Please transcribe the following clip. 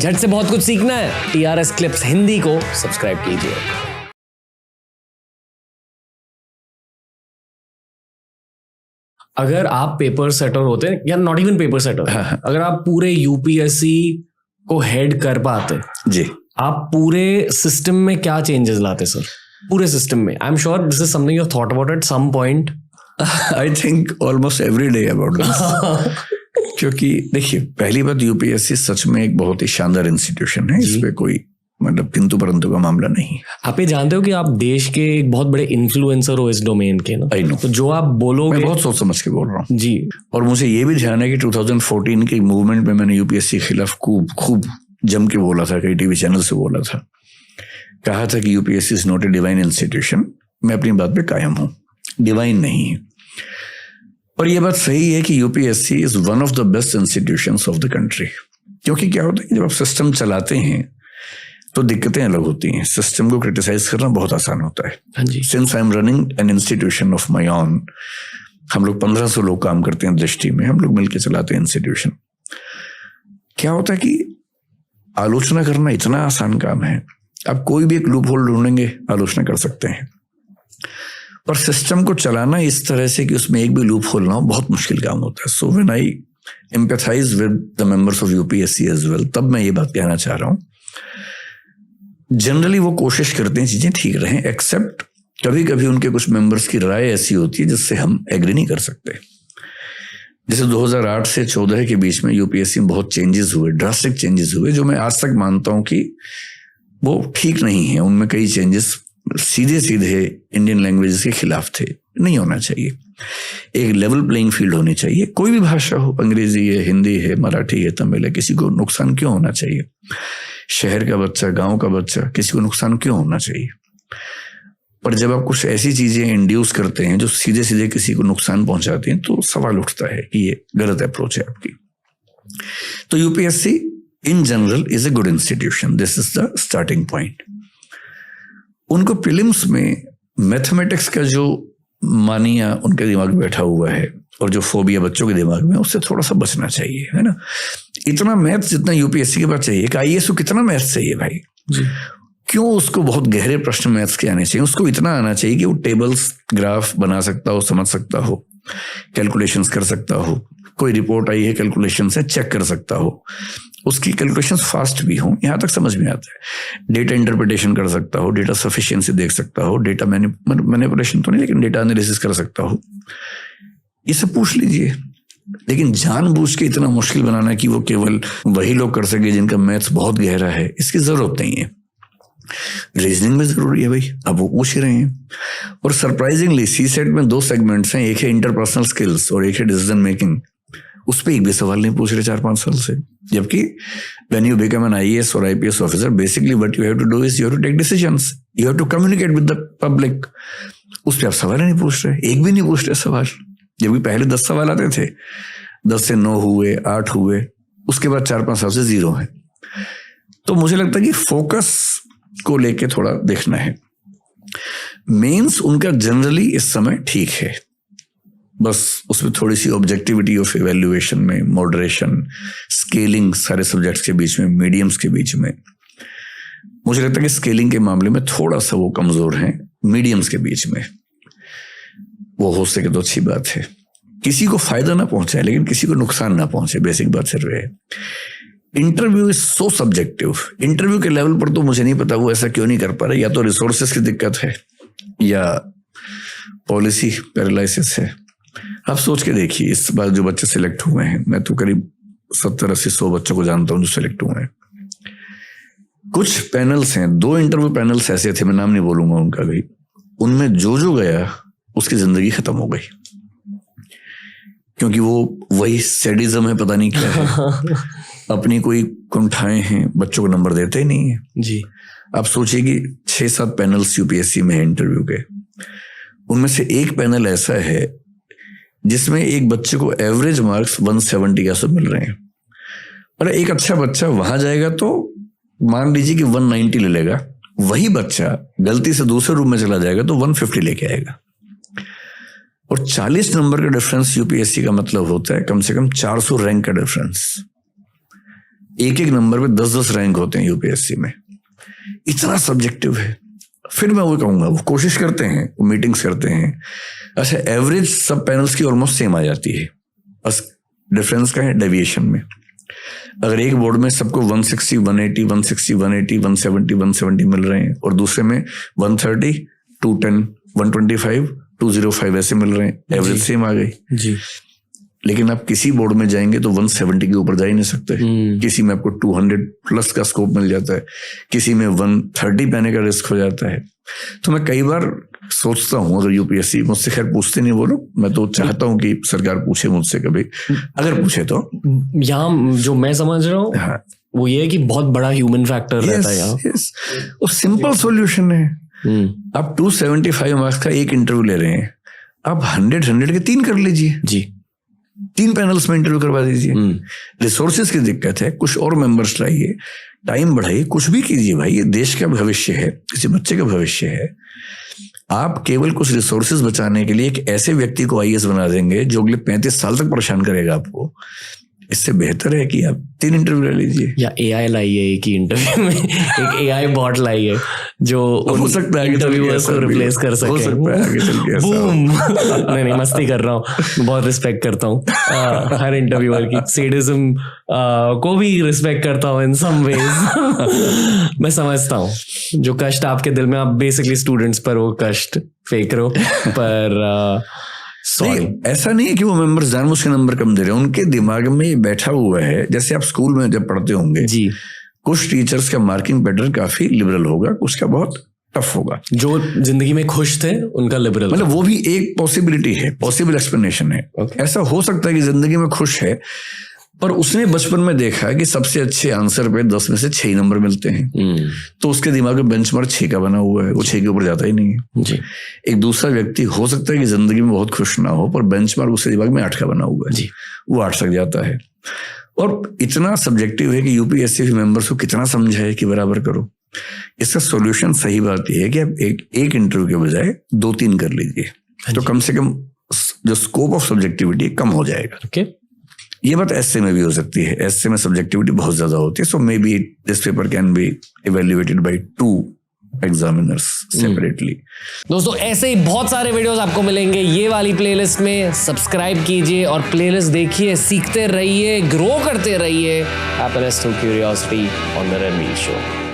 झट से बहुत कुछ सीखना है, TRS क्लिप्स हिंदी को सब्सक्राइब कीजिए। अगर आप पेपर सेटर होते या नॉट इवन पेपर सेटर, अगर आप पूरे यूपीएससी को हेड कर पाते जी, आप पूरे सिस्टम में क्या चेंजेस लाते सर? पूरे सिस्टम में I am sure this is something you thought about at some point. I think almost every day about this. क्योंकि देखिए, पहली बात, यूपीएससी सच में एक बहुत ही शानदार इंस्टीट्यूशन है, इस पे कोई मतलब किंतु परंतु का मामला नहीं। आप ये जानते हो कि आप देश के एक बहुत बड़े इन्फ्लुएंसर हो इस डोमेन के ना? I know. तो जो आप बोलोगे, मैं बहुत सोच समझ के बोल रहा हूँ जी। और मुझे ये भी ध्यान है कि 2014 के मूवमेंट में मैंने यूपीएससी के खिलाफ खूब जम के बोला था, कई टीवी चैनल से बोला था, कहा था कि UPSC is not a divine institution. मैं अपनी बात पे कायम हूँ, डिवाइन नहीं है। और ये बात सही है कि UPSC is one of the best institutions of the country. क्योंकि क्या होता है कि जब आप सिस्टम चलाते हैं तो दिक्कतें अलग होती हैं। सिस्टम को क्रिटिसाइज करना बहुत आसान होता है। Since I am running an institution of my own, हम लोग 1500 लोग काम करते हैं दृष्टि में, हम लोग मिलकर चलाते हैं इंस्टीट्यूशन। क्या होता है कि आलोचना करना इतना आसान काम है, आप कोई भी एक लूप होल ढूंढेंगे, आलोचना कर सकते हैं। पर सिस्टम को चलाना इस तरह से कि उसमें एक भी लूप होल ना हो, बहुत मुश्किल काम होता है। So when I empathise with the members of UPSC as well, तब मैं ये बात कहना चाह रहा हूं, जनरली वो कोशिश करते हैं चीजें ठीक रहें, एक्सेप्ट कभी कभी उनके कुछ मेंबर्स की राय ऐसी होती है जिससे हम एग्री नहीं कर सकते। जैसे 2008 से 14 के बीच में यूपीएससी में बहुत चेंजेस हुए, ड्रास्टिक चेंजेस हुए, जो मैं आज तक मानता हूं कि वो ठीक नहीं है। उनमें कई चेंजेस सीधे इंडियन लैंग्वेजेस के खिलाफ थे, नहीं होना चाहिए। एक लेवल प्लेइंग फील्ड होनी चाहिए, कोई भी भाषा हो, अंग्रेजी है, हिंदी है, मराठी है, तमिल है, किसी को नुकसान क्यों होना चाहिए? शहर का बच्चा, गांव का बच्चा, किसी को नुकसान क्यों होना चाहिए? पर जब आप कुछ ऐसी चीजें इंड्यूस करते हैं जो सीधे किसी को नुकसान पहुंचाती हैं, तो सवाल उठता है कि ये गलत अप्रोच है आपकी। तो UPSC in general is a good institution, this is the starting point. उनको प्रीलिम्स में मैथमेटिक्स का जो मानिया उनके दिमाग में बैठा हुआ है और जो फोबिया बच्चों के दिमाग में, उससे थोड़ा सा बचना चाहिए, है ना। इतना मैथ्स जितना यूपीएससी के पास चाहिए, एक आईएएस को कितना मैथ्स चाहिए भाई जी? क्यों उसको बहुत गहरे प्रश्न मैथ्स के आने चाहिए? उसको इतना आना चाहिए कि वो टेबल्स, ग्राफ बना सकता हो, समझ सकता हो, कैलकुलेशंस कर सकता हो, कोई रिपोर्ट आई है कैलकुलेशन से चेक कर सकता हो, उसकी कैलकुलेशंस फास्ट भी हो, यहां तक समझ में आता है। डेटा इंटरप्रिटेशन कर सकता हो, डेटा सफिशिएंसी देख सकता हो, डेटा मैनिपुलेशन तो नहीं लेकिन डेटा एनालिसिस कर सकता हो, ये सब पूछ लीजिए। लेकिन जानबूझ के इतना मुश्किल बनाना कि वो केवल वही लोग कर सके जिनका मैथ्स बहुत गहरा है, इसकी जरूरत नहीं है। रीजनिंग में जरूरी है भाई, अब वो पूछ ही रहे हैं। और सरप्राइजिंगली सीसेट में 2 सेगमेंट्स हैं, एक है इंटरपर्सनल स्किल्स और एक है डिसीजन मेकिंग। उस पर एक भी सवाल नहीं पूछ रहे 4-5 साल से। जबकि when you become an IAS और IPS officer, basically what you have to do is you have to take decisions, you have to communicate with the public. उस पर आप सवाल नहीं पूछ रहे, एक भी नहीं पूछ रहे सवाल। जबकि पहले 10 सवाल आते थे, 10 से 9 हुए, 8 हुए, उसके बाद 4-5 साल से 0 है। तो मुझे लगता है कि फोकस को लेके थोड़ा देखना है। मेंस उनका जनरली इस समय ठीक है, बस उसमें थोड़ी सी ऑब्जेक्टिविटी ऑफ इवैल्यूएशन में, मॉडरेशन, स्केलिंग सारे सब्जेक्ट्स के बीच में, मीडियम्स के बीच में, मुझे लगता है कि स्केलिंग के मामले में थोड़ा सा वो कमजोर हैं। मीडियम्स के बीच में वो हो सके तो अच्छी बात है, किसी को फायदा ना पहुंचे लेकिन किसी को नुकसान ना पहुंचे, बेसिक बात सिर्फ है। Interview is so subjective. Interview के लेवल पर तो मुझे नहीं पता वो ऐसा क्यों नहीं कर पा रहे, या तो रिसोर्सेस की दिक्कत है या पॉलिसी पैरालिसिस है। आप सोच के देखिए, इस बार जो बच्चे सिलेक्ट हुए हैं, मैं तो करीब 70-80-100 बच्चों को जानता हूं जो सिलेक्ट हुए हैं। कुछ पैनल्स हैं, 2 इंटरव्यू पैनल्स ऐसे थे, मैं नाम नहीं बोलूंगा उनका भी, उनमें जो गया उसकी जिंदगी खत्म हो गई, क्योंकि वो वही सैडिज्म है, पता नहीं क्या है, अपनी कोई कुंठाएं हैं, बच्चों को नंबर देते ही नहीं है जी। आप सोचिए कि 6-7 पैनल्स यूपीएससी में है इंटरव्यू के, उनमें से एक पैनल ऐसा है जिसमें एक बच्चे को एवरेज मार्क्स 170 के आसपास मिल रहे हैं। और एक अच्छा बच्चा वहां जाएगा तो मान लीजिए कि 190 ले लेगा, वही बच्चा गलती से दूसरे रूम में चला जाएगा तो 150 लेके आएगा। और 40 नंबर का डिफरेंस यूपीएससी का मतलब होता है कम से कम 400 रैंक का डिफरेंस। एक एक नंबर पे 10-10 रैंक होते हैं यूपीएससी में, इतना सब्जेक्टिव है। फिर मैं वो कहूंगा, वो कोशिश करते हैं, वो मीटिंग्स करते हैं, अच्छा एवरेज सब पैनल्स की ऑलमोस्ट सेम आ जाती है, बस डिफरेंस का है डेविएशन में। अगर एक बोर्ड में सबको 160, 180, 160, 180, 170, 170 मिल रहे हैं और दूसरे में 130, 210, 125, 205 ऐसे मिल रहे हैं, एवरेज सेम आ गई जी। लेकिन आप किसी बोर्ड में जाएंगे तो 170 के ऊपर जा ही नहीं सकते। किसी में आपको 200 प्लस का स्कोप मिल जाता है, किसी में 130 पे आने का रिस्क हो जाता है। तो मैं कई बार सोचता हूँ, अगर यूपीएससी मुझसे, खैर पूछते नहीं वो लोग, मैं तो चाहता हूँ कि सरकार पूछे मुझसे कभी, अगर पूछे तो। यहाँ जो मैं समझ रहा हूँ, हाँ, वो ये है कि बहुत बड़ा ह्यूमन फैक्टर रहता है यहाँ। वो सिंपल सॉल्यूशन है। आप 275 मार्क्स का एक इंटरव्यू ले रहे हैं, आप 100 के 3 कर लीजिए जी, 3 पैनल्स में इंटरव्यू करवा दीजिए। रिसोर्सेज की दिक्कत है, कुछ और मेंबर्स लाइए, टाइम बढ़ाइए, कुछ भी कीजिए भाई, ये देश का भविष्य है, किसी बच्चे का भविष्य है। आप केवल कुछ रिसोर्सेज बचाने के लिए एक ऐसे व्यक्ति को आईएएस बना देंगे जो अगले 35 साल तक परेशान करेगा आपको। इससे बेहतर है कि आप 3 इंटरव्यू ले लीजिए, या एआई लाइए एक ही इंटरव्यू में, एक एआई बॉट लाइए जो हो सकता है इंटरव्यूअर्स को रिप्लेस कर सके। हो सकता है आगे चल के ऐसा। बूम। नहीं मस्ती कर रहा हूँ, बहुत रिस्पेक्ट करता हूँ हर इंटरव्यूअर की, सेडिज्म को भी रिस्पेक्ट करता हूँ इन सम वेज। मैं समझता हूँ जो कष्ट आपके दिल में, आप बेसिकली स्टूडेंट्स पर वो कष्ट फेंक रहे हो, पर नहीं, ऐसा नहीं है कि वो मेंबर्स जानबूझ के नंबर कम दे रहे हैं, उनके दिमाग में ये बैठा हुआ है। जैसे आप स्कूल में जब पढ़ते होंगे जी, कुछ टीचर्स का मार्किंग पैटर्न काफी लिबरल होगा, कुछ का बहुत टफ होगा। जो जिंदगी में खुश थे उनका लिबरल, मतलब वो भी एक पॉसिबिलिटी है, पॉसिबल एक्सप्लेनेशन है। ऐसा हो सकता है कि जिंदगी में खुश है, पर उसने बचपन में देखा है कि सबसे अच्छे आंसर पे 10 में से 6 नंबर मिलते हैं, तो उसके दिमाग में बेंचमार्क 6 का बना हुआ है, वो 6 के ऊपर जाता ही नहीं है जी। एक दूसरा व्यक्ति हो सकता है कि जिंदगी में बहुत खुश ना हो, पर बेंचमार्क उसके दिमाग में 8 का बना हुआ है जी, वो 8 तक जाता है। और इतना सब्जेक्टिव है कि यूपीएससी मेंबर्स को कितना समझाए कि बराबर करो। इसका सोल्यूशन सही बात यह है कि आप एक इंटरव्यू के बजाय 2-3 कर लीजिए, तो कम से कम जो स्कोप ऑफ सब्जेक्टिविटी कम हो जाएगा। ये बात एसए में भी हो सकती है, एसए में सब्जेक्टिविटी बहुत ज्यादा होती है, so may be this paper can be evaluated by 2 examiners separately. दोस्तों ऐसे ही बहुत सारे वीडियोस आपको मिलेंगे ये वाली प्लेलिस्ट में, सब्सक्राइब कीजिए और प्लेलिस्ट देखिए, सीखते रहिए, ग्रो करते रहिए। Happiness through curiosity on the Ranveer show.